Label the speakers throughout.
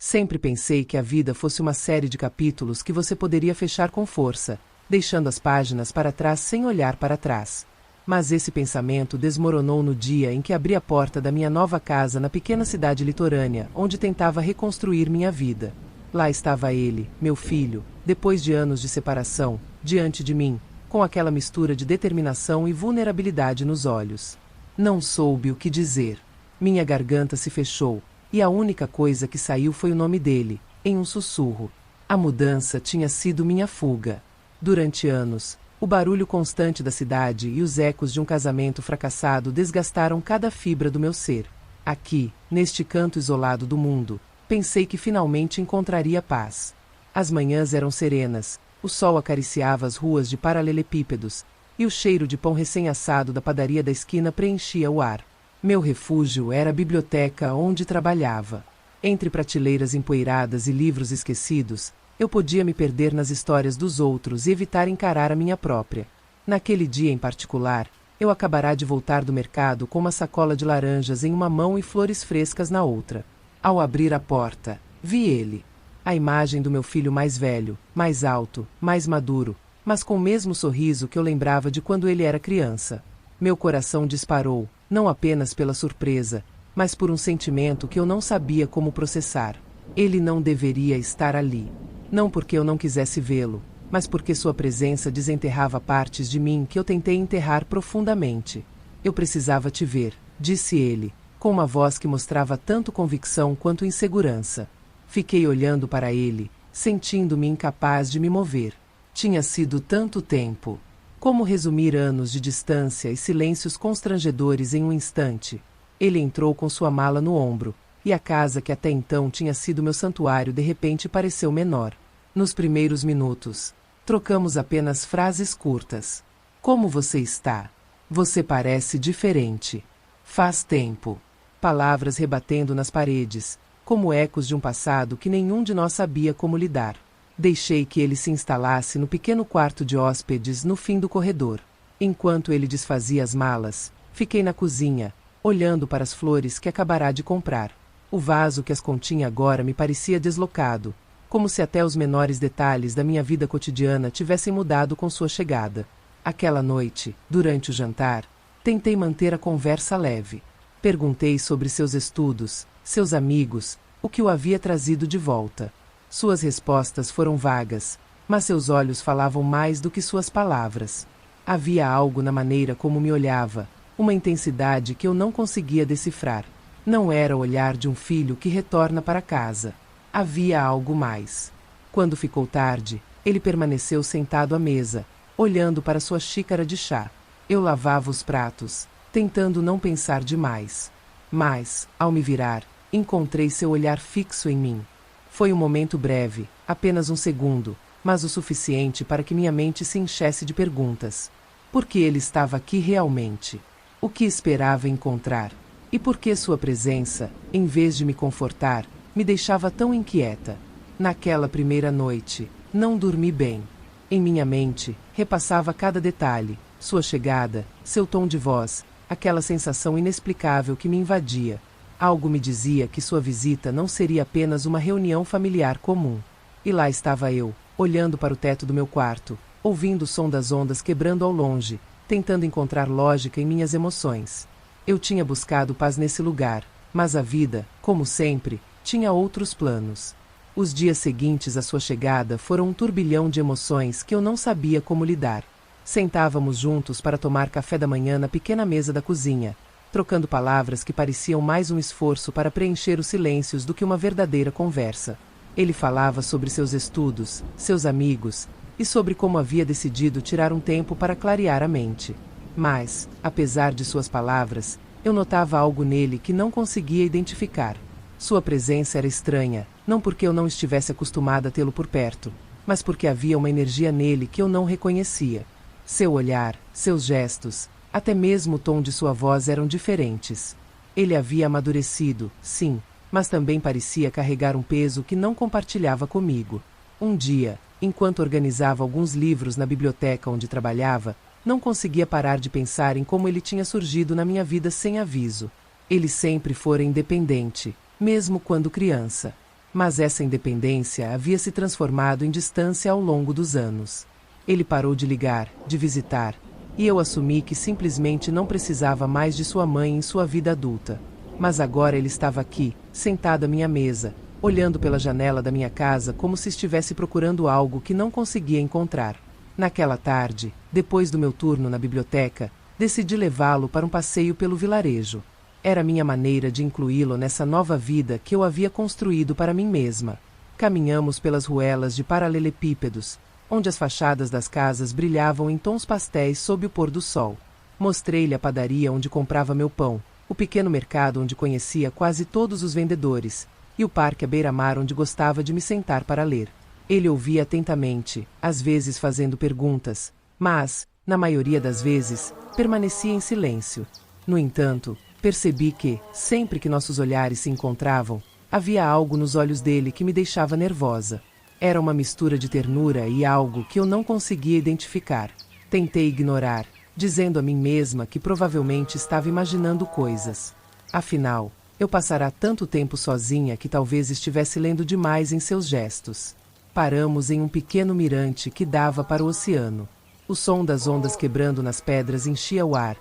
Speaker 1: Sempre pensei que a vida fosse uma série de capítulos que você poderia fechar com força, deixando as páginas para trás sem olhar para trás. Mas esse pensamento desmoronou no dia em que abri a porta da minha nova casa na pequena cidade litorânea, onde tentava reconstruir minha vida. Lá estava ele, meu filho, depois de anos de separação, diante de mim, com aquela mistura de determinação e vulnerabilidade nos olhos. Não soube o que dizer. Minha garganta se fechou, e a única coisa que saiu foi o nome dele, em um sussurro. A mudança tinha sido minha fuga. Durante anos, o barulho constante da cidade e os ecos de um casamento fracassado desgastaram cada fibra do meu ser. Aqui, neste canto isolado do mundo, pensei que finalmente encontraria paz. As manhãs eram serenas, o sol acariciava as ruas de paralelepípedos, e o cheiro de pão recém-assado da padaria da esquina preenchia o ar. Meu refúgio era a biblioteca onde trabalhava. Entre prateleiras empoeiradas e livros esquecidos, eu podia me perder nas histórias dos outros e evitar encarar a minha própria. Naquele dia em particular, eu acabara de voltar do mercado com uma sacola de laranjas em uma mão e flores frescas na outra. Ao abrir a porta, vi ele. A imagem do meu filho mais velho, mais alto, mais maduro, mas com o mesmo sorriso que eu lembrava de quando ele era criança. Meu coração disparou, não apenas pela surpresa, mas por um sentimento que eu não sabia como processar. Ele não deveria estar ali. Não porque eu não quisesse vê-lo, mas porque sua presença desenterrava partes de mim que eu tentei enterrar profundamente. Eu precisava te ver, disse ele, com uma voz que mostrava tanto convicção quanto insegurança. Fiquei olhando para ele, sentindo-me incapaz de me mover. Tinha sido tanto tempo. Como resumir anos de distância e silêncios constrangedores em um instante? Ele entrou com sua mala no ombro, e a casa que até então tinha sido meu santuário de repente pareceu menor. Nos primeiros minutos, trocamos apenas frases curtas. Como você está? Você parece diferente. Faz tempo. Palavras rebatendo nas paredes, como ecos de um passado que nenhum de nós sabia como lidar. Deixei que ele se instalasse no pequeno quarto de hóspedes no fim do corredor. Enquanto ele desfazia as malas, fiquei na cozinha, olhando para as flores que acabará de comprar. O vaso que as continha agora me parecia deslocado, como se até os menores detalhes da minha vida cotidiana tivessem mudado com sua chegada. Aquela noite, durante o jantar, tentei manter a conversa leve. Perguntei sobre seus estudos, seus amigos, o que o havia trazido de volta. Suas respostas foram vagas, mas seus olhos falavam mais do que suas palavras. Havia algo na maneira como me olhava, uma intensidade que eu não conseguia decifrar. Não era o olhar de um filho que retorna para casa. Havia algo mais. Quando ficou tarde, ele permaneceu sentado à mesa, olhando para sua xícara de chá. Eu lavava os pratos, tentando não pensar demais. Mas, ao me virar, encontrei seu olhar fixo em mim. Foi um momento breve, apenas um segundo, mas o suficiente para que minha mente se enchesse de perguntas. Por que ele estava aqui realmente? O que esperava encontrar? E por que sua presença, em vez de me confortar, me deixava tão inquieta? Naquela primeira noite, não dormi bem. Em minha mente, repassava cada detalhe, sua chegada, seu tom de voz, aquela sensação inexplicável que me invadia. Algo me dizia que sua visita não seria apenas uma reunião familiar comum. E lá estava eu, olhando para o teto do meu quarto, ouvindo o som das ondas quebrando ao longe, tentando encontrar lógica em minhas emoções. Eu tinha buscado paz nesse lugar, mas a vida, como sempre, tinha outros planos. Os dias seguintes à sua chegada foram um turbilhão de emoções que eu não sabia como lidar. Sentávamos juntos para tomar café da manhã na pequena mesa da cozinha, trocando palavras que pareciam mais um esforço para preencher os silêncios do que uma verdadeira conversa. Ele falava sobre seus estudos, seus amigos, e sobre como havia decidido tirar um tempo para clarear a mente. Mas, apesar de suas palavras, eu notava algo nele que não conseguia identificar. Sua presença era estranha, não porque eu não estivesse acostumada a tê-lo por perto, mas porque havia uma energia nele que eu não reconhecia. Seu olhar, seus gestos, até mesmo o tom de sua voz eram diferentes. Ele havia amadurecido, sim, mas também parecia carregar um peso que não compartilhava comigo. Um dia, enquanto organizava alguns livros na biblioteca onde trabalhava, não conseguia parar de pensar em como ele tinha surgido na minha vida sem aviso. Ele sempre fora independente, mesmo quando criança. Mas essa independência havia se transformado em distância ao longo dos anos. Ele parou de ligar, de visitar, e eu assumi que simplesmente não precisava mais de sua mãe em sua vida adulta. Mas agora ele estava aqui, sentado à minha mesa, olhando pela janela da minha casa como se estivesse procurando algo que não conseguia encontrar. Naquela tarde, depois do meu turno na biblioteca, decidi levá-lo para um passeio pelo vilarejo. Era minha maneira de incluí-lo nessa nova vida que eu havia construído para mim mesma. Caminhamos pelas ruelas de paralelepípedos, onde as fachadas das casas brilhavam em tons pastéis sob o pôr do sol. Mostrei-lhe a padaria onde comprava meu pão, o pequeno mercado onde conhecia quase todos os vendedores, e o parque à beira-mar onde gostava de me sentar para ler. Ele ouvia atentamente, às vezes fazendo perguntas, mas, na maioria das vezes, permanecia em silêncio. No entanto, percebi que, sempre que nossos olhares se encontravam, havia algo nos olhos dele que me deixava nervosa. Era uma mistura de ternura e algo que eu não conseguia identificar. Tentei ignorar, dizendo a mim mesma que provavelmente estava imaginando coisas. Afinal, eu passara tanto tempo sozinha que talvez estivesse lendo demais em seus gestos. Paramos em um pequeno mirante que dava para o oceano. O som das ondas quebrando nas pedras enchia o ar,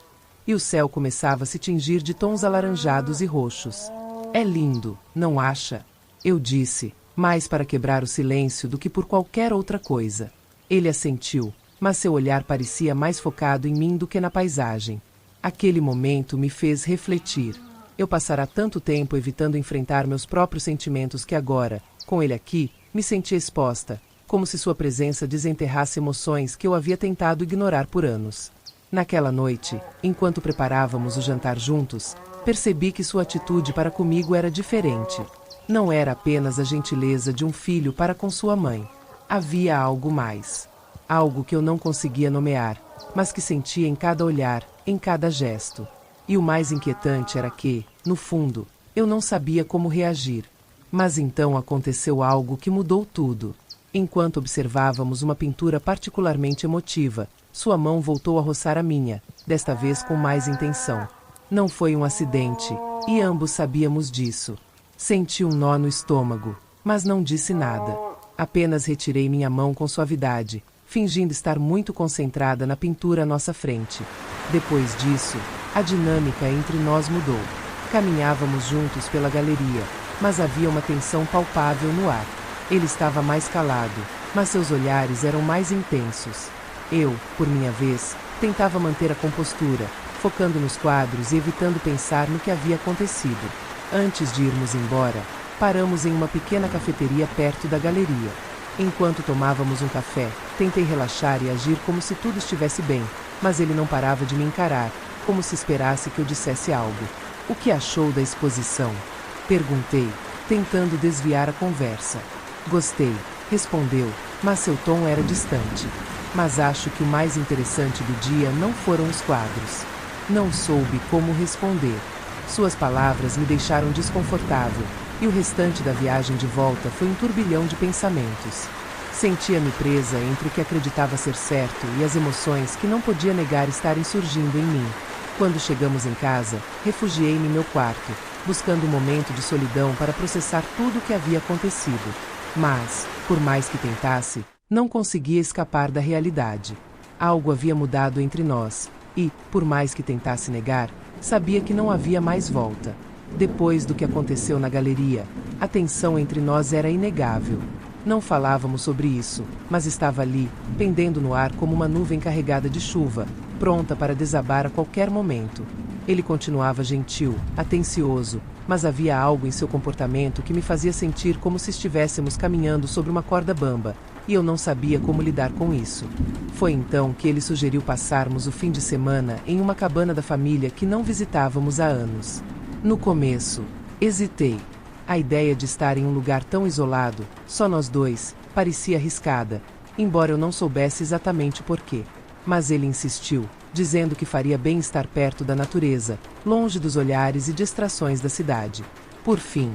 Speaker 1: e o céu começava a se tingir de tons alaranjados e roxos. É lindo, não acha? Eu disse, mais para quebrar o silêncio do que por qualquer outra coisa. Ele assentiu, mas seu olhar parecia mais focado em mim do que na paisagem. Aquele momento me fez refletir. Eu passara tanto tempo evitando enfrentar meus próprios sentimentos que agora, com ele aqui, me sentia exposta, como se sua presença desenterrasse emoções que eu havia tentado ignorar por anos. Naquela noite, enquanto preparávamos o jantar juntos, percebi que sua atitude para comigo era diferente. Não era apenas a gentileza de um filho para com sua mãe. Havia algo mais. Algo que eu não conseguia nomear, mas que sentia em cada olhar, em cada gesto. E o mais inquietante era que, no fundo, eu não sabia como reagir. Mas então aconteceu algo que mudou tudo. Enquanto observávamos uma pintura particularmente emotiva, sua mão voltou a roçar a minha, desta vez com mais intenção. Não foi um acidente, e ambos sabíamos disso. Senti um nó no estômago, mas não disse nada. Apenas retirei minha mão com suavidade, fingindo estar muito concentrada na pintura à nossa frente. Depois disso, a dinâmica entre nós mudou. Caminhávamos juntos pela galeria, mas havia uma tensão palpável no ar. Ele estava mais calado, mas seus olhares eram mais intensos. Eu, por minha vez, tentava manter a compostura, focando nos quadros e evitando pensar no que havia acontecido. Antes de irmos embora, paramos em uma pequena cafeteria perto da galeria. Enquanto tomávamos um café, tentei relaxar e agir como se tudo estivesse bem, mas ele não parava de me encarar, como se esperasse que eu dissesse algo. O que achou da exposição? Perguntei, tentando desviar a conversa. Gostei, respondeu, mas seu tom era distante. Mas acho que o mais interessante do dia não foram os quadros. Não soube como responder. Suas palavras me deixaram desconfortável, e o restante da viagem de volta foi um turbilhão de pensamentos. Sentia-me presa entre o que acreditava ser certo e as emoções que não podia negar estarem surgindo em mim. Quando chegamos em casa, refugiei-me em meu quarto, buscando um momento de solidão para processar tudo o que havia acontecido. Mas, por mais que tentasse, não conseguia escapar da realidade. Algo havia mudado entre nós, e, por mais que tentasse negar, sabia que não havia mais volta. Depois do que aconteceu na galeria, a tensão entre nós era inegável. Não falávamos sobre isso, mas estava ali, pendendo no ar como uma nuvem carregada de chuva, pronta para desabar a qualquer momento. Ele continuava gentil, atencioso, mas havia algo em seu comportamento que me fazia sentir como se estivéssemos caminhando sobre uma corda bamba, e eu não sabia como lidar com isso. Foi então que ele sugeriu passarmos o fim de semana em uma cabana da família que não visitávamos há anos. No começo, hesitei. A ideia de estar em um lugar tão isolado, só nós dois, parecia arriscada, embora eu não soubesse exatamente porquê. Mas ele insistiu, dizendo que faria bem estar perto da natureza, longe dos olhares e distrações da cidade. Por fim,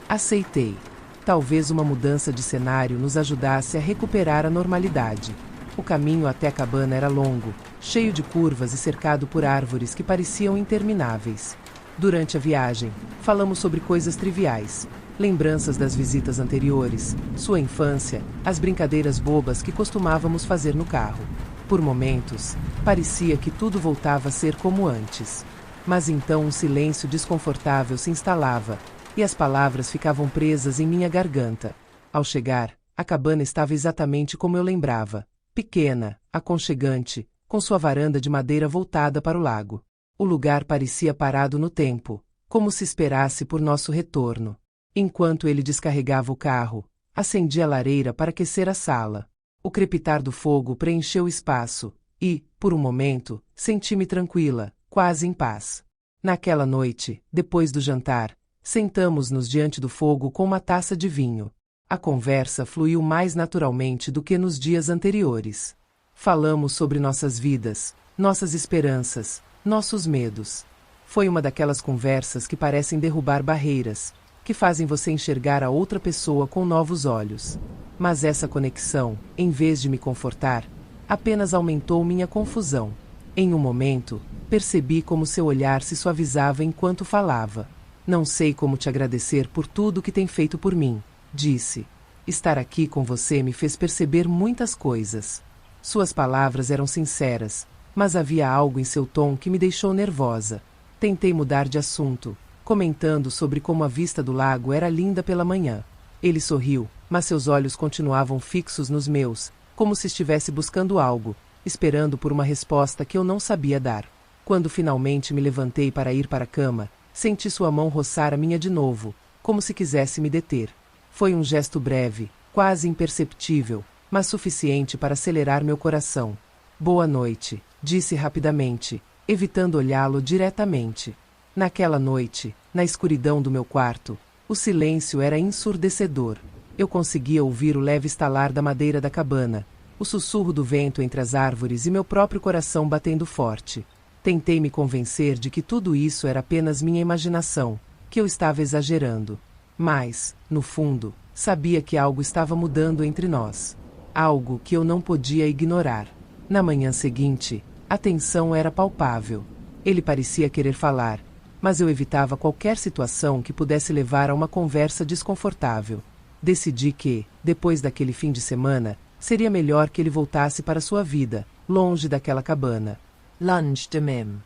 Speaker 1: aceitei. Talvez uma mudança de cenário nos ajudasse a recuperar a normalidade. O caminho até a cabana era longo, cheio de curvas e cercado por árvores que pareciam intermináveis. Durante a viagem, falamos sobre coisas triviais. Lembranças das visitas anteriores, sua infância, as brincadeiras bobas que costumávamos fazer no carro. Por momentos, parecia que tudo voltava a ser como antes. Mas então um silêncio desconfortável se instalava, e as palavras ficavam presas em minha garganta. Ao chegar, a cabana estava exatamente como eu lembrava, pequena, aconchegante, com sua varanda de madeira voltada para o lago. O lugar parecia parado no tempo, como se esperasse por nosso retorno. Enquanto ele descarregava o carro, acendi a lareira para aquecer a sala. O crepitar do fogo preencheu o espaço, e, por um momento, senti-me tranquila, quase em paz. Naquela noite, depois do jantar, sentamos-nos diante do fogo com uma taça de vinho. A conversa fluiu mais naturalmente do que nos dias anteriores. Falamos sobre nossas vidas, nossas esperanças, nossos medos. Foi uma daquelas conversas que parecem derrubar barreiras, que fazem você enxergar a outra pessoa com novos olhos. Mas essa conexão, em vez de me confortar, apenas aumentou minha confusão. Em um momento, percebi como seu olhar se suavizava enquanto falava. Não sei como te agradecer por tudo que tem feito por mim, disse. Estar aqui com você me fez perceber muitas coisas. Suas palavras eram sinceras, mas havia algo em seu tom que me deixou nervosa. Tentei mudar de assunto, comentando sobre como a vista do lago era linda pela manhã. Ele sorriu, mas seus olhos continuavam fixos nos meus, como se estivesse buscando algo, esperando por uma resposta que eu não sabia dar. Quando finalmente me levantei para ir para a cama, senti sua mão roçar a minha de novo, como se quisesse me deter. Foi um gesto breve, quase imperceptível, mas suficiente para acelerar meu coração. Boa noite, disse rapidamente, evitando olhá-lo diretamente. Naquela noite, na escuridão do meu quarto, o silêncio era ensurdecedor. Eu conseguia ouvir o leve estalar da madeira da cabana, o sussurro do vento entre as árvores e meu próprio coração batendo forte. Tentei me convencer de que tudo isso era apenas minha imaginação, que eu estava exagerando. Mas, no fundo, sabia que algo estava mudando entre nós. Algo que eu não podia ignorar. Na manhã seguinte, a tensão era palpável. Ele parecia querer falar, mas eu evitava qualquer situação que pudesse levar a uma conversa desconfortável. Decidi que, depois daquele fim de semana, seria melhor que ele voltasse para sua vida, longe daquela cabana. Longe de mim.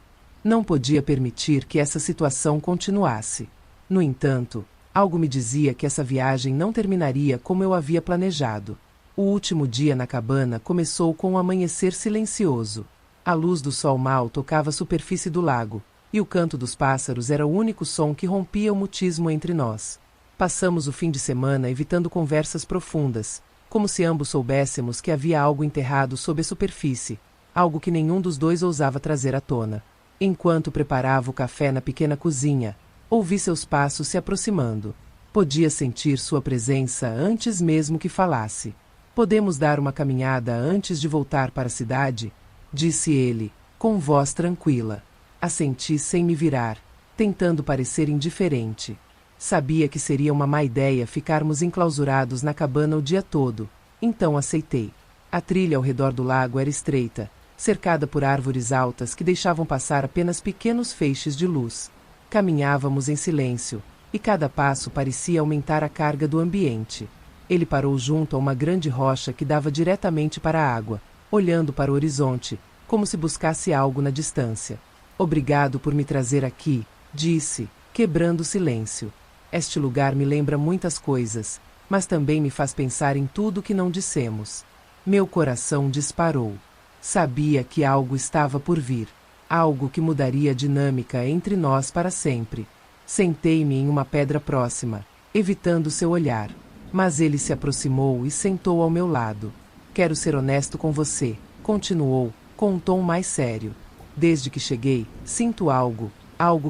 Speaker 1: Não podia permitir que essa situação continuasse. No entanto, algo me dizia que essa viagem não terminaria como eu havia planejado. O último dia na cabana começou com um amanhecer silencioso. A luz do sol mal tocava a superfície do lago, e o canto dos pássaros era o único som que rompia o mutismo entre nós. Passamos o fim de semana evitando conversas profundas, como se ambos soubéssemos que havia algo enterrado sob a superfície, algo que nenhum dos dois ousava trazer à tona. Enquanto preparava o café na pequena cozinha, ouvi seus passos se aproximando. Podia sentir sua presença antes mesmo que falasse. Podemos dar uma caminhada antes de voltar para a cidade? Disse ele, com voz tranquila. Assenti sem me virar, tentando parecer indiferente. Sabia que seria uma má ideia ficarmos enclausurados na cabana o dia todo, então aceitei. A trilha ao redor do lago era estreita, cercada por árvores altas que deixavam passar apenas pequenos feixes de luz. Caminhávamos em silêncio, e cada passo parecia aumentar a carga do ambiente. Ele parou junto a uma grande rocha que dava diretamente para a água, olhando para o horizonte, como se buscasse algo na distância. Obrigado por me trazer aqui, disse, quebrando o silêncio. Este lugar me lembra muitas coisas, mas também me faz pensar em tudo que não dissemos. Meu coração disparou. Sabia que algo estava por vir. Algo que mudaria a dinâmica entre nós para sempre. Sentei-me em uma pedra próxima, evitando seu olhar. Mas ele se aproximou e sentou ao meu lado. Quero ser honesto com você, continuou, com um tom mais sério. Desde que cheguei, sinto algo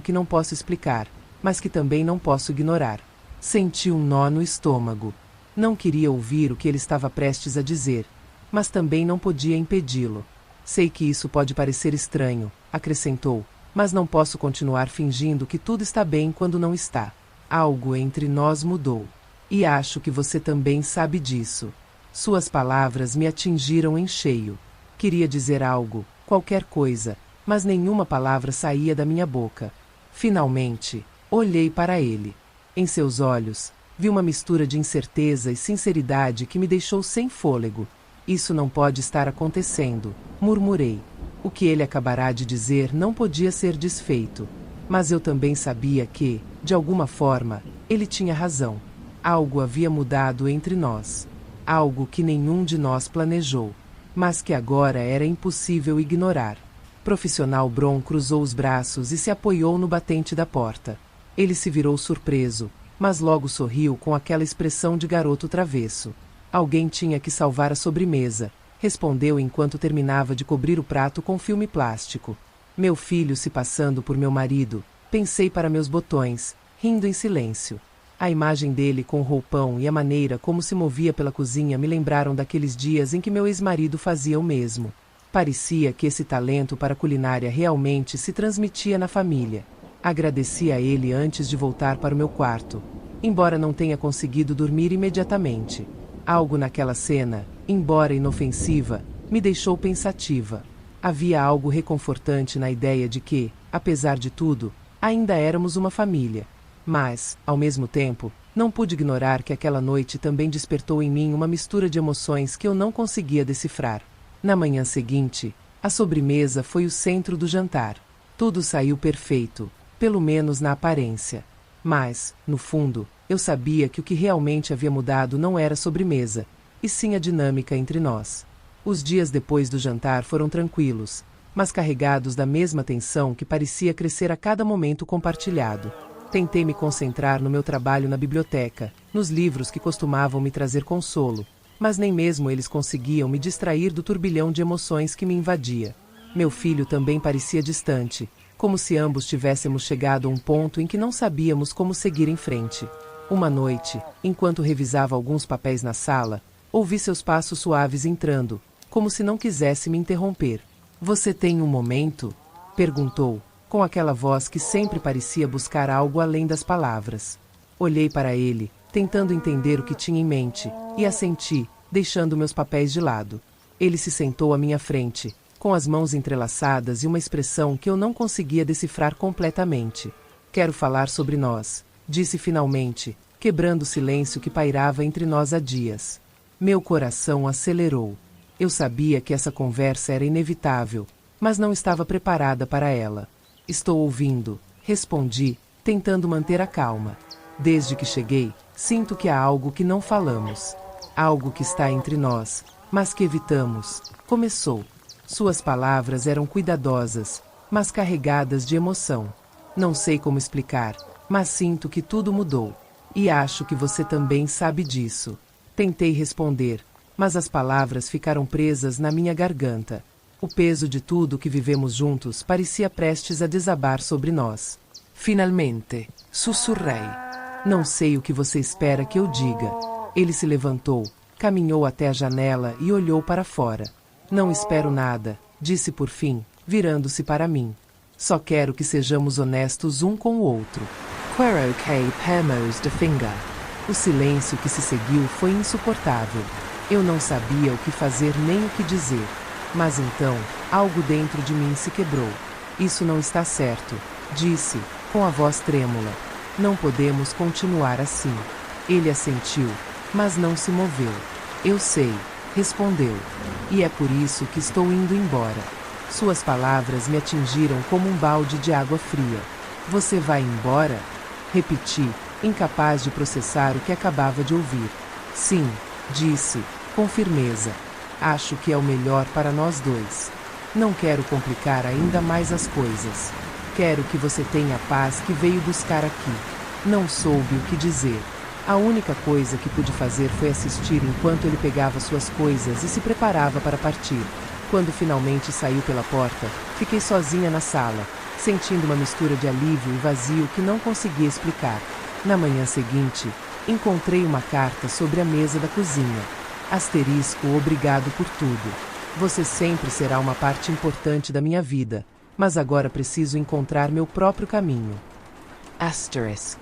Speaker 1: que não posso explicar, mas que também não posso ignorar. Senti um nó no estômago. Não queria ouvir o que ele estava prestes a dizer, mas também não podia impedi-lo. Sei que isso pode parecer estranho, acrescentou, mas não posso continuar fingindo que tudo está bem quando não está. Algo entre nós mudou. E acho que você também sabe disso. Suas palavras me atingiram em cheio. Queria dizer algo, qualquer coisa, mas nenhuma palavra saía da minha boca. Finalmente, olhei para ele. Em seus olhos, Vi uma mistura de incerteza e sinceridade que me deixou sem fôlego. Isso não pode estar acontecendo, murmurei. O que ele acabará de dizer não podia ser desfeito. Mas eu também sabia que, de alguma forma, ele tinha razão. Algo havia mudado entre nós. Algo que nenhum de nós planejou, mas que agora era impossível ignorar. Profissional Bron cruzou os braços e se apoiou no batente da porta. Ele se virou surpreso, mas logo sorriu com aquela expressão de garoto travesso. Alguém tinha que salvar a sobremesa, respondeu enquanto terminava de cobrir o prato com filme plástico. Meu filho se passando por meu marido, pensei para meus botões, rindo em silêncio. A imagem dele com o roupão e a maneira como se movia pela cozinha me lembraram daqueles dias em que meu ex-marido fazia o mesmo. Parecia que esse talento para a culinária realmente se transmitia na família. Agradeci a ele antes de voltar para o meu quarto, embora não tenha conseguido dormir imediatamente. Algo naquela cena, embora inofensiva, me deixou pensativa. Havia algo reconfortante na ideia de que, apesar de tudo, ainda éramos uma família. Mas, ao mesmo tempo, não pude ignorar que aquela noite também despertou em mim uma mistura de emoções que eu não conseguia decifrar. Na manhã seguinte, a sobremesa foi o centro do jantar. Tudo saiu perfeito, pelo menos na aparência. Mas, no fundo, eu sabia que o que realmente havia mudado não era a sobremesa, e sim a dinâmica entre nós. Os dias depois do jantar foram tranquilos, mas carregados da mesma tensão que parecia crescer a cada momento compartilhado. Tentei me concentrar no meu trabalho na biblioteca, nos livros que costumavam me trazer consolo, mas nem mesmo eles conseguiam me distrair do turbilhão de emoções que me invadia. Meu filho também parecia distante, como se ambos tivéssemos chegado a um ponto em que não sabíamos como seguir em frente. Uma noite, enquanto revisava alguns papéis na sala, ouvi seus passos suaves entrando, como se não quisesse me interromper. "Você tem um momento?" perguntou, com aquela voz que sempre parecia buscar algo além das palavras. Olhei para ele, tentando entender o que tinha em mente, e assenti, deixando meus papéis de lado. Ele se sentou à minha frente, com as mãos entrelaçadas e uma expressão que eu não conseguia decifrar completamente. "Quero falar sobre nós", disse finalmente, quebrando o silêncio que pairava entre nós há dias. Meu coração acelerou. Eu sabia que essa conversa era inevitável, mas não estava preparada para ela. "Estou ouvindo", respondi, tentando manter a calma. "Desde que cheguei, sinto que há algo que não falamos. Algo que está entre nós, mas que evitamos", começou. Suas palavras eram cuidadosas, mas carregadas de emoção. "Não sei como explicar, mas sinto que tudo mudou. E acho que você também sabe disso." Tentei responder, mas as palavras ficaram presas na minha garganta. O peso de tudo que vivemos juntos parecia prestes a desabar sobre nós. "Finalmente", sussurrei. "Não sei o que você espera que eu diga." Ele se levantou, caminhou até a janela e olhou para fora. "Não espero nada", disse por fim, virando-se para mim. "Só quero que sejamos honestos um com o outro." Quero que pemos de finger. O silêncio que se seguiu foi insuportável. Eu não sabia o que fazer nem o que dizer. Mas então, algo dentro de mim se quebrou. "Isso não está certo", disse, com a voz trêmula. "Não podemos continuar assim." Ele assentiu, mas não se moveu. "Eu sei", respondeu. "E é por isso que estou indo embora." Suas palavras me atingiram como um balde de água fria. "Você vai embora?" repeti, incapaz de processar o que acabava de ouvir. "Sim", disse, com firmeza. "Acho que é o melhor para nós dois. Não quero complicar ainda mais as coisas. Quero que você tenha a paz que veio buscar aqui." Não soube o que dizer. A única coisa que pude fazer foi assistir enquanto ele pegava suas coisas e se preparava para partir. Quando finalmente saiu pela porta, fiquei sozinha na sala, sentindo uma mistura de alívio e vazio que não conseguia explicar. Na manhã seguinte, encontrei uma carta sobre a mesa da cozinha. Asterisco, obrigado por tudo. Você sempre será uma parte importante da minha vida, mas agora preciso encontrar meu próprio caminho. Asterisk.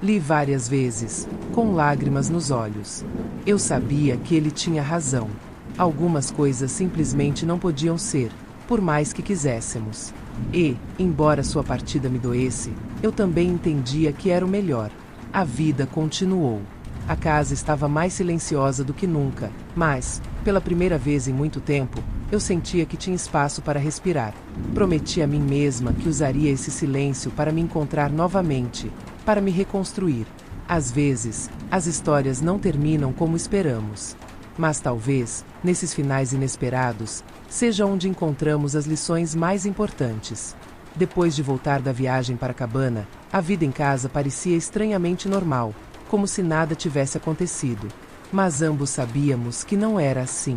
Speaker 1: Li várias vezes, com lágrimas nos olhos. Eu sabia que ele tinha razão. Algumas coisas simplesmente não podiam ser, por mais que quiséssemos. E, embora sua partida me doesse, eu também entendia que era o melhor. A vida continuou. A casa estava mais silenciosa do que nunca, mas, pela primeira vez em muito tempo, eu sentia que tinha espaço para respirar. Prometi a mim mesma que usaria esse silêncio para me encontrar novamente, para me reconstruir. Às vezes, as histórias não terminam como esperamos. Mas talvez, nesses finais inesperados, seja onde encontramos as lições mais importantes. Depois de voltar da viagem para a cabana, a vida em casa parecia estranhamente normal, como se nada tivesse acontecido. Mas ambos sabíamos que não era assim.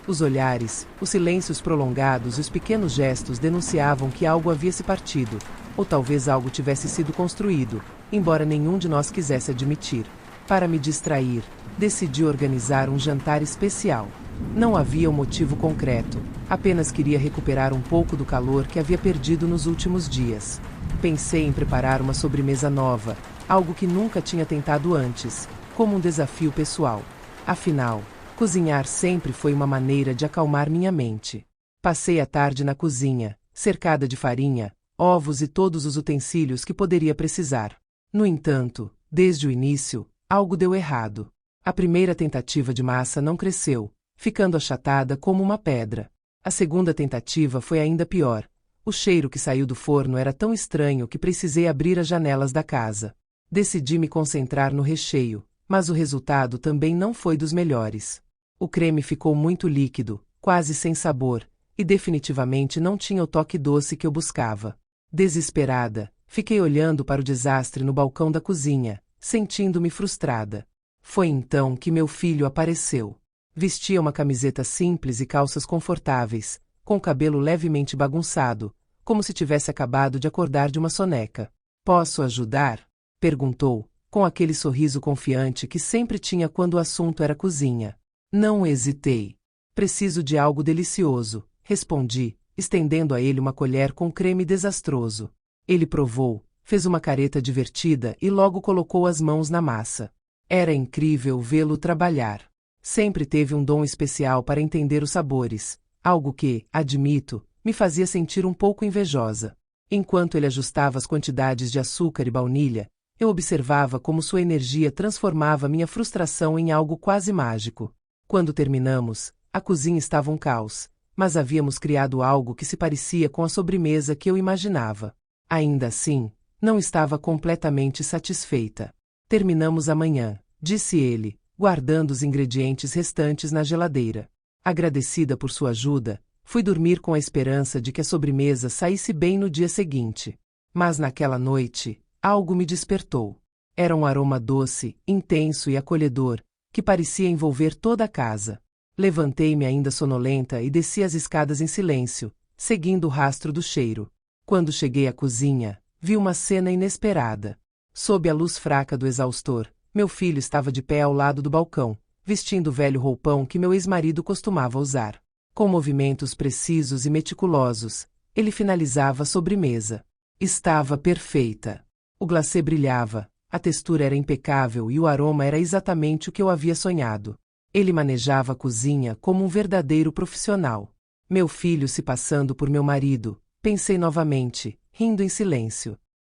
Speaker 1: Os olhares, os silêncios prolongados e os pequenos gestos denunciavam que algo havia se partido, ou talvez algo tivesse sido construído, embora nenhum de nós quisesse admitir. Para me distrair, decidi organizar um jantar especial. Não havia um motivo concreto, apenas queria recuperar um pouco do calor que havia perdido nos últimos dias. Pensei em preparar uma sobremesa nova, algo que nunca tinha tentado antes, como um desafio pessoal. Afinal, cozinhar sempre foi uma maneira de acalmar minha mente. Passei a tarde na cozinha, cercada de farinha, ovos e todos os utensílios que poderia precisar. No entanto, desde o início, algo deu errado. A primeira tentativa de massa não cresceu, ficando achatada como uma pedra. A segunda tentativa foi ainda pior. O cheiro que saiu do forno era tão estranho que precisei abrir as janelas da casa. Decidi me concentrar no recheio, mas o resultado também não foi dos melhores. O creme ficou muito líquido, quase sem sabor, e definitivamente não tinha o toque doce que eu buscava. Desesperada, fiquei olhando para o desastre no balcão da cozinha, sentindo-me frustrada. Foi então que meu filho apareceu. Vestia uma camiseta simples e calças confortáveis, com o cabelo levemente bagunçado, como se tivesse acabado de acordar de uma soneca. "Posso ajudar?" perguntou, com aquele sorriso confiante que sempre tinha quando o assunto era cozinha. Não hesitei. "Preciso de algo delicioso", respondi, estendendo a ele uma colher com creme desastroso. Ele provou, fez uma careta divertida e logo colocou as mãos na massa. Era incrível vê-lo trabalhar. Sempre teve um dom especial para entender os sabores, algo que, admito, me fazia sentir um pouco invejosa. Enquanto ele ajustava as quantidades de açúcar e baunilha, eu observava como sua energia transformava minha frustração em algo quase mágico. Quando terminamos, a cozinha estava um caos, mas havíamos criado algo que se parecia com a sobremesa que eu imaginava. Ainda assim, não estava completamente satisfeita. "Terminamos amanhã", disse ele, guardando os ingredientes restantes na geladeira. Agradecida por sua ajuda, fui dormir com a esperança de que a sobremesa saísse bem no dia seguinte. Mas naquela noite, algo me despertou. Era um aroma doce, intenso e acolhedor, que parecia envolver toda a casa. Levantei-me ainda sonolenta e desci as escadas em silêncio, seguindo o rastro do cheiro. Quando cheguei à cozinha, vi uma cena inesperada. Sob a luz fraca do exaustor, meu filho estava de pé ao lado do balcão, vestindo o velho roupão que meu ex-marido costumava usar. Com movimentos precisos e meticulosos, ele finalizava a sobremesa. Estava perfeita. O glacê brilhava, a textura era impecável e o aroma era exatamente o que eu havia sonhado. Ele manejava a cozinha como um verdadeiro profissional. Meu filho se passando por meu marido, pensei novamente, rindo em silêncio.